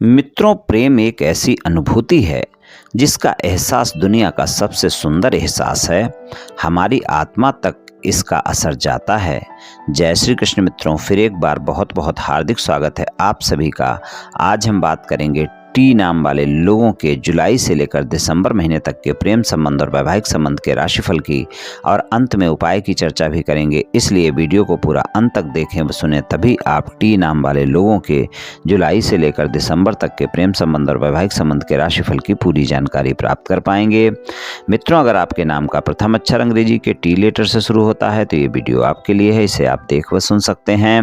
मित्रों, प्रेम एक ऐसी अनुभूति है जिसका एहसास दुनिया का सबसे सुंदर एहसास है। हमारी आत्मा तक इसका असर जाता है। जय श्री कृष्ण मित्रों, फिर एक बार बहुत बहुत हार्दिक स्वागत है आप सभी का। आज हम बात करेंगे टी नाम वाले लोगों के जुलाई से लेकर दिसंबर महीने तक के प्रेम संबंध और वैवाहिक संबंध के राशिफल की, और अंत में उपाय की चर्चा भी करेंगे। इसलिए वीडियो को पूरा अंत तक देखें व सुने, तभी आप टी नाम वाले लोगों के जुलाई से लेकर दिसंबर तक के प्रेम संबंध और वैवाहिक संबंध के राशिफल की पूरी जानकारी प्राप्त कर पाएंगे। मित्रों, अगर आपके नाम का प्रथम अक्षर अंग्रेजी के टी लेटर से शुरू होता है तो ये वीडियो आपके लिए है, इसे आप देख व सुन सकते हैं।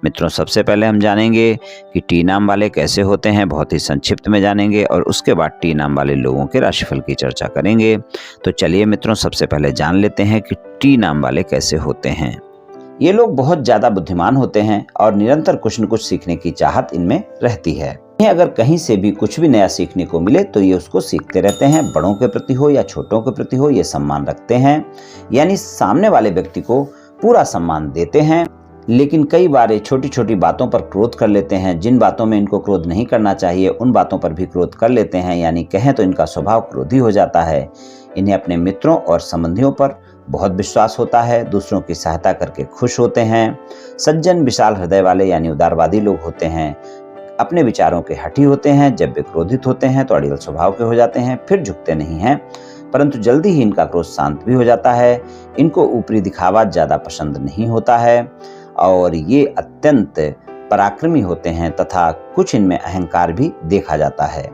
मित्रों, सबसे पहले हम जानेंगे कि टी नाम वाले कैसे होते हैं, बहुत ही संक्षिप्त में जानेंगे, और उसके बाद टी नाम वाले लोगों के राशिफल की चर्चा करेंगे। तो चलिए मित्रों, सबसे पहले जान लेते हैं कि टी नाम वाले कैसे होते हैं। ये लोग बहुत ज्यादा बुद्धिमान होते हैं और निरंतर कुछ न कुछ सीखने की चाहत इनमें रहती है। इन्हें अगर कहीं से भी कुछ भी नया सीखने को मिले तो ये उसको सीखते रहते हैं। बड़ों के प्रति हो या छोटों के प्रति हो, ये सम्मान रखते हैं, यानी सामने वाले व्यक्ति को पूरा सम्मान देते हैं। लेकिन कई बार ये छोटी छोटी बातों पर क्रोध कर लेते हैं। जिन बातों में इनको क्रोध नहीं करना चाहिए उन बातों पर भी क्रोध कर लेते हैं, यानी कहें तो इनका स्वभाव क्रोधी हो जाता है। इन्हें अपने मित्रों और संबंधियों पर बहुत विश्वास होता है। दूसरों की सहायता करके खुश होते हैं। सज्जन विशाल हृदय वाले यानी उदारवादी लोग होते हैं। अपने विचारों के हठी होते हैं। जब वे क्रोधित होते हैं तो अड़ियल स्वभाव के हो जाते हैं, फिर झुकते नहीं हैं, परंतु जल्दी ही इनका क्रोध शांत भी हो जाता है। इनको ऊपरी दिखावा ज्यादा पसंद नहीं होता है और ये अत्यंत पराक्रमी होते हैं तथा कुछ इनमें अहंकार भी देखा जाता है।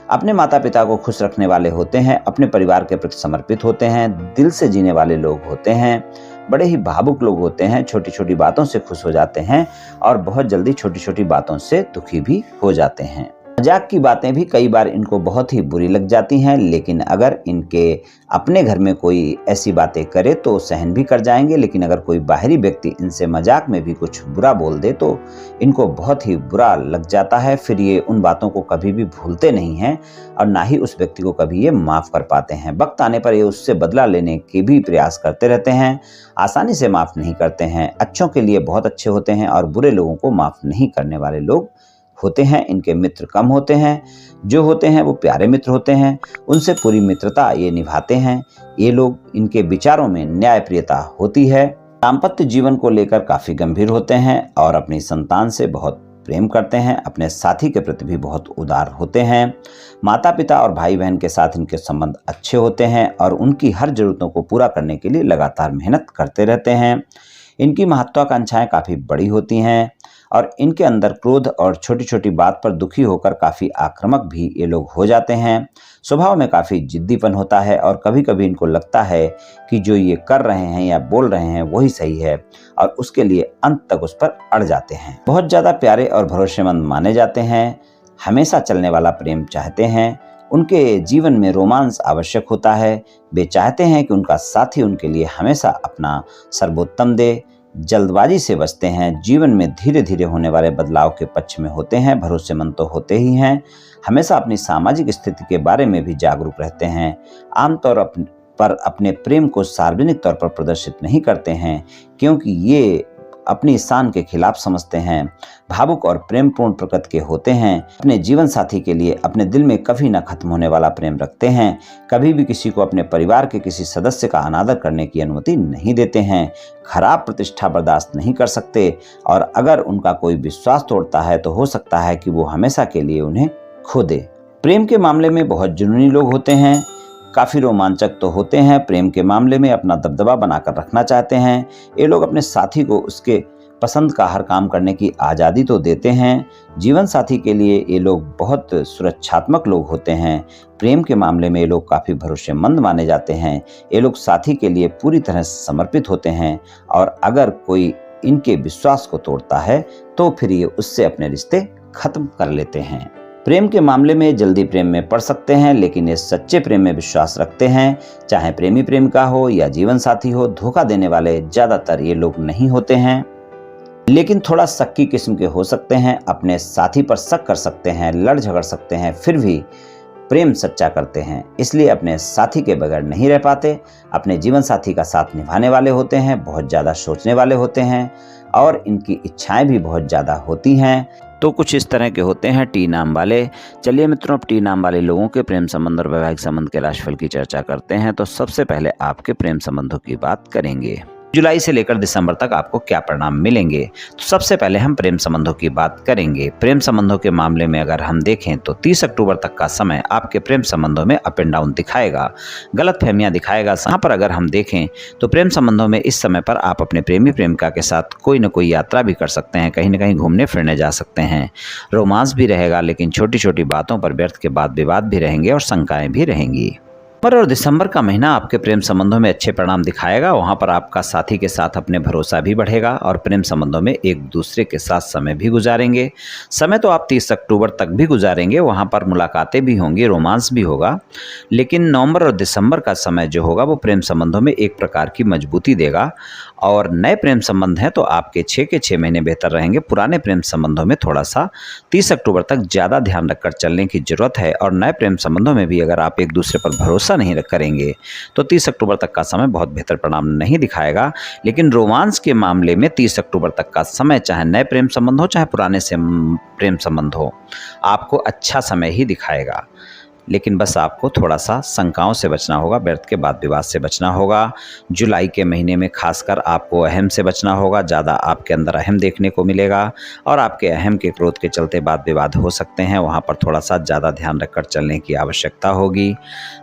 अपने माता पिता को खुश रखने वाले होते हैं। अपने परिवार के प्रति समर्पित होते हैं। दिल से जीने वाले लोग होते हैं। बड़े ही भावुक लोग होते हैं। छोटी छोटी बातों से खुश हो जाते हैं और बहुत जल्दी छोटी छोटी बातों से दुखी भी हो जाते हैं। मजाक की बातें भी कई बार इनको बहुत ही बुरी लग जाती हैं, लेकिन अगर इनके अपने घर में कोई ऐसी बातें करे तो सहन भी कर जाएंगे। लेकिन अगर कोई बाहरी व्यक्ति इनसे मजाक में भी कुछ बुरा बोल दे तो इनको बहुत ही बुरा लग जाता है। फिर ये उन बातों को कभी भी भूलते नहीं हैं और ना ही उस व्यक्ति को कभी ये माफ कर पाते हैं। वक्त आने पर ये उससे बदला लेने के भी प्रयास करते रहते हैं। आसानी से माफ नहीं करते हैं। अच्छों के लिए बहुत अच्छे होते हैं और बुरे लोगों को माफ नहीं करने वाले लोग होते हैं। इनके मित्र कम होते हैं। जो होते हैं वो प्यारे मित्र होते हैं। उनसे पूरी मित्रता ये निभाते हैं। ये लोग, इनके विचारों में न्यायप्रियता होती है। दाम्पत्य जीवन को लेकर काफी गंभीर होते हैं और अपनी संतान से बहुत प्रेम करते हैं। अपने साथी के प्रति भी बहुत उदार होते हैं। माता पिता और भाई बहन के साथ इनके संबंध अच्छे होते हैं और उनकी हर जरूरतों को पूरा करने के लिए लगातार मेहनत करते रहते हैं। इनकी महत्वाकांक्षाएं काफी बड़ी होती हैं और इनके अंदर क्रोध और छोटी छोटी बात पर दुखी होकर काफी आक्रामक भी ये लोग हो जाते हैं। स्वभाव में काफी जिद्दीपन होता है और कभी कभी इनको लगता है कि जो ये कर रहे हैं या बोल रहे हैं वही सही है और उसके लिए अंत तक उस पर अड़ जाते हैं। बहुत ज्यादा प्यारे और भरोसेमंद माने जाते हैं। हमेशा चलने वाला प्रेम चाहते हैं। उनके जीवन में रोमांस आवश्यक होता है। वे चाहते हैं कि उनका साथी उनके लिए हमेशा अपना सर्वोत्तम दे। जल्दबाजी से बचते हैं। जीवन में धीरे धीरे होने वाले बदलाव के पक्ष में होते हैं। भरोसेमंद तो होते ही हैं, हमेशा अपनी सामाजिक स्थिति के बारे में भी जागरूक रहते हैं। आमतौर पर अपने प्रेम को सार्वजनिक तौर पर प्रदर्शित नहीं करते हैं, क्योंकि ये अपनी शान के खिलाफ समझते हैं। भावुक और प्रेमपूर्ण प्रकृति के होते हैं। अपने जीवन साथी के लिए अपने दिल में कभी न खत्म होने वाला प्रेम रखते हैं। कभी भी किसी को अपने परिवार के किसी सदस्य का अनादर करने की अनुमति नहीं देते हैं। खराब प्रतिष्ठा बर्दाश्त नहीं कर सकते और अगर उनका कोई विश्वास तोड़ता है तो हो सकता है कि वो हमेशा के लिए उन्हें खो दे। प्रेम के मामले में बहुत जुनूनी लोग होते हैं। काफी रोमांचक तो होते हैं। प्रेम के मामले में अपना दबदबा बनाकर रखना चाहते हैं। ये लोग अपने साथी को उसके पसंद का हर काम करने की आज़ादी तो देते हैं। जीवन साथी के लिए ये लोग बहुत सुरक्षात्मक लोग होते हैं। प्रेम के मामले में ये लोग काफ़ी भरोसेमंद माने जाते हैं। ये लोग साथी के लिए पूरी तरह समर्पित होते हैं और अगर कोई इनके विश्वास को तोड़ता है तो फिर ये उससे अपने रिश्ते खत्म कर लेते हैं। प्रेम के मामले में जल्दी प्रेम में पड़ सकते हैं, लेकिन ये सच्चे प्रेम में विश्वास रखते हैं। चाहे प्रेमी प्रेमिका हो या जीवन साथी हो, धोखा देने वाले ज्यादातर ये लोग नहीं होते हैं, लेकिन थोड़ा शक्की किस्म के हो सकते हैं। अपने साथी पर शक कर सकते हैं, लड़ झगड़ सकते हैं, फिर भी प्रेम सच्चा करते हैं। इसलिए अपने साथी के बगैर नहीं रह पाते। अपने जीवन साथी का साथ निभाने वाले होते हैं। बहुत ज़्यादा सोचने वाले होते हैं। और इनकी इच्छाएं भी बहुत ज़्यादा होती हैं। तो कुछ इस तरह के होते हैं टी नाम वाले। चलिए मित्रों, अब टी नाम वाले लोगों के प्रेम संबंध और वैवाहिक संबंध के राशिफल की चर्चा करते हैं। तो सबसे पहले आपके प्रेम संबंधों की बात करेंगे। जुलाई से लेकर दिसंबर तक आपको क्या परिणाम मिलेंगे। तो सबसे पहले हम प्रेम संबंधों की बात करेंगे। प्रेम संबंधों के मामले में अगर हम देखें तो 30 अक्टूबर तक का समय आपके प्रेम संबंधों में अप एंड डाउन दिखाएगा, गलतफहमियां दिखाएगा। यहाँ पर अगर हम देखें तो प्रेम संबंधों में इस समय पर आप अपने प्रेमी प्रेमिका के साथ कोई न कोई यात्रा भी कर सकते हैं, कहीं न कहीं घूमने फिरने जा सकते हैं। रोमांस भी रहेगा, लेकिन छोटी छोटी बातों पर व्यर्थ के वाद विवाद भी रहेंगे और शंकाएं भी रहेंगी। नवंबर और दिसंबर का महीना आपके प्रेम संबंधों में अच्छे परिणाम दिखाएगा। वहां पर आपका साथी के साथ अपने भरोसा भी बढ़ेगा और प्रेम संबंधों में एक दूसरे के साथ समय भी गुजारेंगे। समय तो आप 30 अक्टूबर तक भी गुजारेंगे, वहां पर मुलाकातें भी होंगी, रोमांस भी होगा। लेकिन नवंबर और दिसंबर का समय जो होगा वो प्रेम संबंधों में एक प्रकार की मजबूती देगा और नए प्रेम संबंध हैं तो आपके 6 के 6 महीने बेहतर रहेंगे। पुराने प्रेम संबंधों में थोड़ा सा 30 अक्टूबर तक ज़्यादा ध्यान रखकर चलने की जरूरत है। और नए प्रेम संबंधों में भी अगर आप एक दूसरे पर भरोसा नहीं करेंगे तो 30 अक्टूबर तक का समय बहुत बेहतर परिणाम नहीं दिखाएगा। लेकिन रोमांस के मामले में 30 अक्टूबर तक का समय, चाहे नए प्रेम संबंध हो चाहे पुराने से प्रेम संबंध हो, आपको अच्छा समय ही दिखाएगा। लेकिन बस आपको थोड़ा सा शंकाओं से बचना होगा, व्यर्थ के वाद विवाद से बचना होगा। जुलाई के महीने में खासकर आपको अहम से बचना होगा। ज़्यादा आपके अंदर अहम देखने को मिलेगा और आपके अहम के क्रोध के चलते वाद विवाद हो सकते हैं। वहाँ पर थोड़ा सा ज़्यादा ध्यान रखकर चलने की आवश्यकता होगी।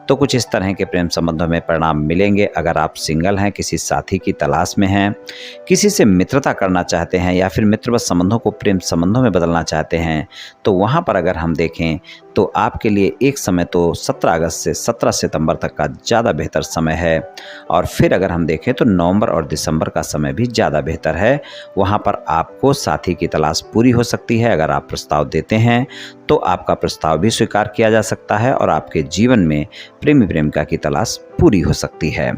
तो कुछ इस तरह के प्रेम संबंधों में परिणाम मिलेंगे। अगर आप सिंगल हैं, किसी साथी की तलाश में हैं, किसी से मित्रता करना चाहते हैं या फिर मित्रवत संबंधों को प्रेम संबंधों में बदलना चाहते हैं, तो वहाँ पर अगर हम देखें तो आपके लिए एक समय तो 17 अगस्त से 17 सितंबर तक का ज़्यादा बेहतर समय है। और फिर अगर हम देखें तो नवंबर और दिसंबर का समय भी ज़्यादा बेहतर है। वहाँ पर आपको साथी की तलाश पूरी हो सकती है। अगर आप प्रस्ताव देते हैं तो आपका प्रस्ताव भी स्वीकार किया जा सकता है और आपके जीवन में प्रेमी प्रेमिका की तलाश पूरी हो सकती है।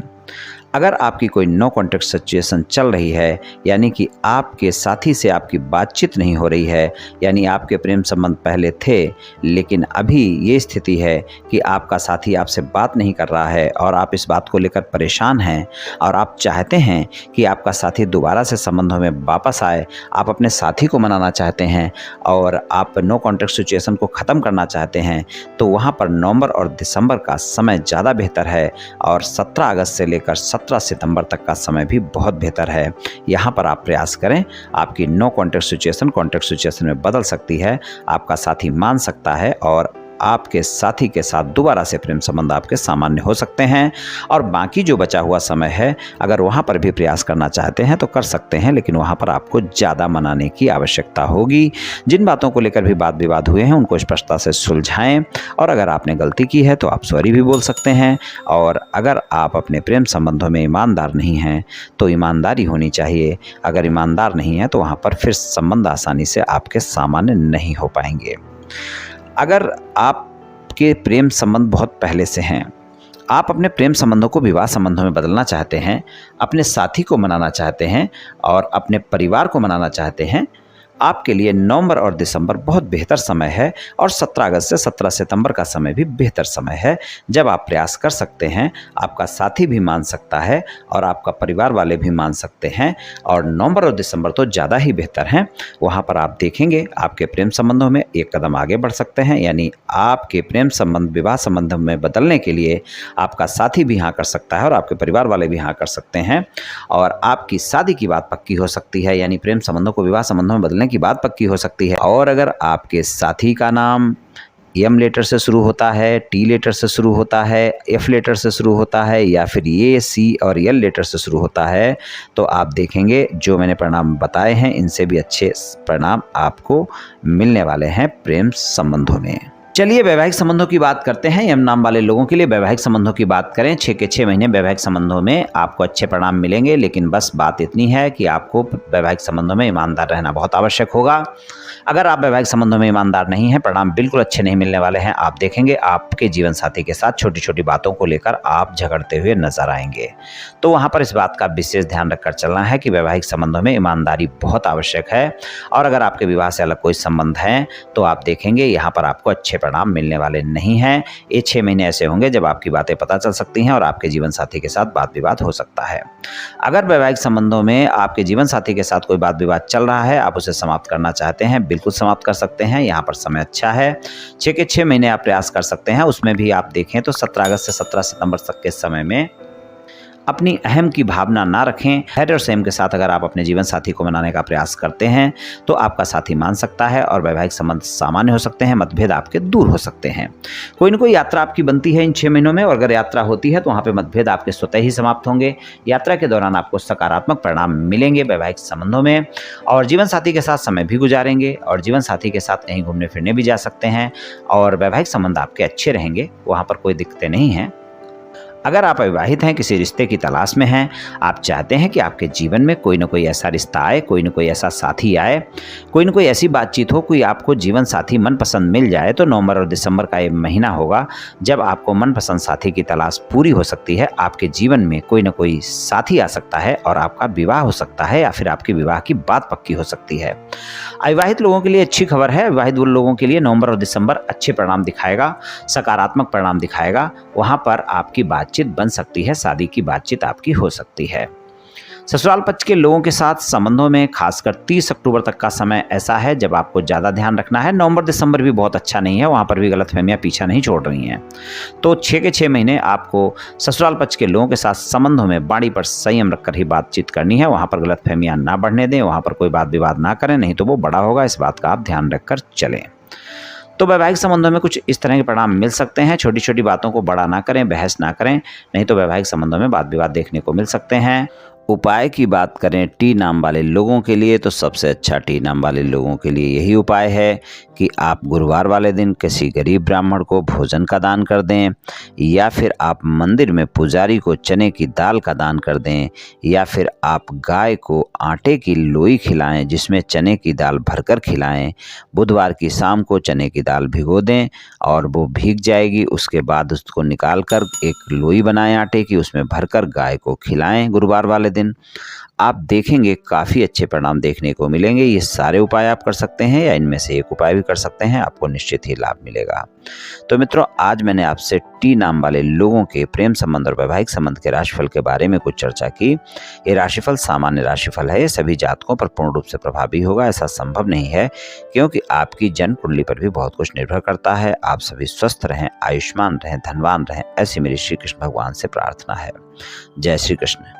अगर आपकी कोई नो कॉन्टैक्ट सिचुएशन चल रही है, यानी कि आपके साथी से आपकी बातचीत नहीं हो रही है, यानी आपके प्रेम संबंध पहले थे लेकिन अभी ये स्थिति है कि आपका साथी आपसे बात नहीं कर रहा है और आप इस बात को लेकर परेशान हैं और आप चाहते हैं कि आपका साथी दोबारा से संबंधों में वापस आए, आप अपने साथी को मनाना चाहते हैं और आप नो कॉन्टैक्ट सिचुएशन को ख़त्म करना चाहते हैं, तो वहाँ पर नवंबर और दिसंबर का समय ज़्यादा बेहतर है और 17 अगस्त से लेकर 17 सितंबर तक का समय भी बहुत बेहतर है। यहाँ पर आप प्रयास करें, आपकी no contact situation contact situation में बदल सकती है। आपका साथी मान सकता है और आपके साथी के साथ दोबारा से प्रेम संबंध आपके सामान्य हो सकते हैं। और बाकी जो बचा हुआ समय है, अगर वहाँ पर भी प्रयास करना चाहते हैं तो कर सकते हैं, लेकिन वहाँ पर आपको ज़्यादा मनाने की आवश्यकता होगी। जिन बातों को लेकर भी वाद विवाद हुए हैं उनको स्पष्टता से सुलझाएं और अगर आपने गलती की है तो आप सॉरी भी बोल सकते हैं। और अगर आप अपने प्रेम संबंधों में ईमानदार नहीं हैं तो ईमानदारी होनी चाहिए। अगर ईमानदार नहीं है तो वहाँ पर फिर संबंध आसानी से आपके सामान्य नहीं हो पाएंगे। अगर आपके प्रेम संबंध बहुत पहले से हैं, आप अपने प्रेम संबंधों को विवाह संबंधों में बदलना चाहते हैं, अपने साथी को मनाना चाहते हैं और अपने परिवार को मनाना चाहते हैं, आपके लिए नवंबर और दिसंबर बहुत बेहतर समय है और 17 अगस्त से 17 सितंबर का समय भी बेहतर समय है, जब आप प्रयास कर सकते हैं। आपका साथी भी मान सकता है और आपका परिवार वाले भी मान सकते हैं और नवंबर और दिसंबर तो ज़्यादा ही बेहतर हैं। वहाँ पर आप देखेंगे आपके प्रेम संबंधों में एक कदम आगे बढ़ सकते हैं, यानी आपके प्रेम संबंध विवाह संबंध में बदलने के लिए आपका साथी भी हाँ कर सकता है और आपके परिवार वाले भी हाँ कर सकते हैं और आपकी शादी की बात पक्की हो सकती है, यानी प्रेम संबंधों को विवाह संबंधों में बदलने की बात पक्की हो सकती है। और अगर आपके साथी का नाम एम लेटर से शुरू होता है, टी लेटर से शुरू होता है, एफ लेटर से शुरू होता है या फिर ए, सी और एल लेटर से शुरू होता है, तो आप देखेंगे जो मैंने परिणाम बताए हैं इनसे भी अच्छे परिणाम आपको मिलने वाले हैं प्रेम संबंधों में। चलिए वैवाहिक संबंधों की बात करते हैं। एम नाम वाले लोगों के लिए वैवाहिक संबंधों की बात करें, 6 के 6 महीने वैवाहिक संबंधों में आपको अच्छे परिणाम मिलेंगे, लेकिन बस बात इतनी है कि आपको वैवाहिक संबंधों में ईमानदार रहना बहुत आवश्यक होगा। अगर आप वैवाहिक संबंधों में ईमानदार नहीं हैं, परिणाम बिल्कुल अच्छे नहीं मिलने वाले हैं। आप देखेंगे आपके जीवन साथी के साथ छोटी छोटी बातों को लेकर आप झगड़ते हुए नजर आएंगे। तो वहाँ पर इस बात का विशेष ध्यान रखकर चलना है कि वैवाहिक संबंधों में ईमानदारी बहुत आवश्यक है। और अगर आपके विवाह से अलग कोई संबंध है तो आप देखेंगे यहाँ पर आपको अच्छे परिणाम मिलने वाले नहीं हैं। ये 6 महीने ऐसे होंगे जब आपकी बातें पता चल सकती हैं और आपके जीवन साथी के साथ वाद विवाद हो सकता है। अगर वैवाहिक संबंधों में आपके जीवन साथी के साथ कोई वाद विवाद चल रहा है, आप उसे समाप्त करना चाहते हैं, बिल्कुल समाप्त कर सकते हैं। यहाँ पर समय अच्छा है, 6 के 6 महीने आप प्रयास कर सकते हैं। उसमें भी आप देखें तो 17 अगस्त से 17 सितंबर तक के समय में अपनी अहम की भावना ना रखें। धैर्य और संयम के साथ अगर आप अपने जीवन साथी को मनाने का प्रयास करते हैं तो आपका साथी मान सकता है और वैवाहिक संबंध सामान्य हो सकते हैं, मतभेद आपके दूर हो सकते हैं। कोई न कोई यात्रा आपकी बनती है इन 6 महीनों में, और अगर यात्रा होती है तो वहाँ पे मतभेद आपके स्वतः ही समाप्त होंगे। यात्रा के दौरान आपको सकारात्मक परिणाम मिलेंगे वैवाहिक संबंधों में, और जीवन साथी के साथ समय भी गुजारेंगे और जीवन साथी के साथ कहीं घूमने फिरने भी जा सकते हैं और वैवाहिक संबंध आपके अच्छे रहेंगे, वहाँ पर कोई दिक्कतें नहीं हैं। अगर आप अविवाहित हैं, किसी रिश्ते की तलाश में हैं, आप चाहते हैं कि आपके जीवन में कोई ना कोई ऐसा रिश्ता आए, कोई ना कोई ऐसा साथी आए, कोई ना कोई ऐसी बातचीत हो, कोई आपको जीवन साथी मनपसंद मिल जाए, तो नवंबर और दिसंबर का ये महीना होगा जब आपको मनपसंद साथी की तलाश पूरी हो सकती है। आपके जीवन में कोई ना कोई साथी आ सकता है और आपका विवाह हो सकता है या फिर आपकी विवाह की बात पक्की हो सकती है। अविवाहित लोगों के लिए अच्छी खबर है। विवाहित लोगों के लिए नवंबर और दिसंबर अच्छे परिणाम दिखाएगा, सकारात्मक परिणाम दिखाएगा। वहाँ पर आपकी बातचीत बन सकती है, शादी की बातचीत आपकी हो सकती है। ससुराल पक्ष के लोगों के साथ संबंधों में खासकर 30 अक्टूबर तक का समय ऐसा है जब आपको ज़्यादा ध्यान रखना है। नवंबर दिसंबर भी बहुत अच्छा नहीं है, वहाँ पर भी गलतफहमियां पीछा नहीं छोड़ रही हैं। तो 6 के 6 महीने आपको ससुराल पक्ष के लोगों के साथ संबंधों में बाड़ी पर संयम रखकर ही बातचीत करनी है। वहाँ पर गलतफहमियां ना बढ़ने दें, वहाँ पर कोई वाद विवाद ना करें, नहीं तो वो बड़ा होगा। इस बात का आप ध्यान रखकर चलें। तो वैवाहिक संबंधों में कुछ इस तरह के परिणाम मिल सकते हैं। छोटी छोटी बातों को बड़ा ना करें, बहस ना करें, नहीं तो वैवाहिक संबंधों में वाद विवाद देखने को मिल सकते हैं। उपाय की बात करें टी नाम वाले लोगों के लिए, तो सबसे अच्छा टी नाम वाले लोगों के लिए यही उपाय है कि आप गुरुवार वाले दिन किसी गरीब ब्राह्मण को भोजन का दान कर दें, या फिर आप मंदिर में पुजारी को चने की दाल का दान कर दें, या फिर आप गाय को आटे की लोई खिलाएं जिसमें चने की दाल भरकर खिलाएं। बुधवार की शाम को चने की दाल भिगो दें और वो भीग जाएगी, उसके बाद उसको निकाल कर एक लोई बनाएं आटे की, उसमें भरकर गाय को खिलाएं गुरुवार वाले दिन। आप देखेंगे काफ़ी अच्छे परिणाम देखने को मिलेंगे। ये सारे उपाय आप कर सकते हैं या इनमें से एक उपाय भी कर सकते हैं, आपको निश्चित ही लाभ मिलेगा। तो मित्रों, आज मैंने आपसे टी नाम वाले लोगों के प्रेम संबंध और वैवाहिक संबंध के राशिफल के बारे में कुछ चर्चा की। ये राशिफल सामान्य राशिफल है, ये सभी जातकों पर पूर्ण रूप से प्रभावी होगा ऐसा संभव नहीं है, क्योंकि आपकी जन्म कुंडली पर भी बहुत कुछ निर्भर करता है। आप सभी स्वस्थ रहें, आयुष्मान रहें, धनवान रहें, ऐसी मेरी श्री कृष्ण भगवान से प्रार्थना है। जय श्री कृष्ण।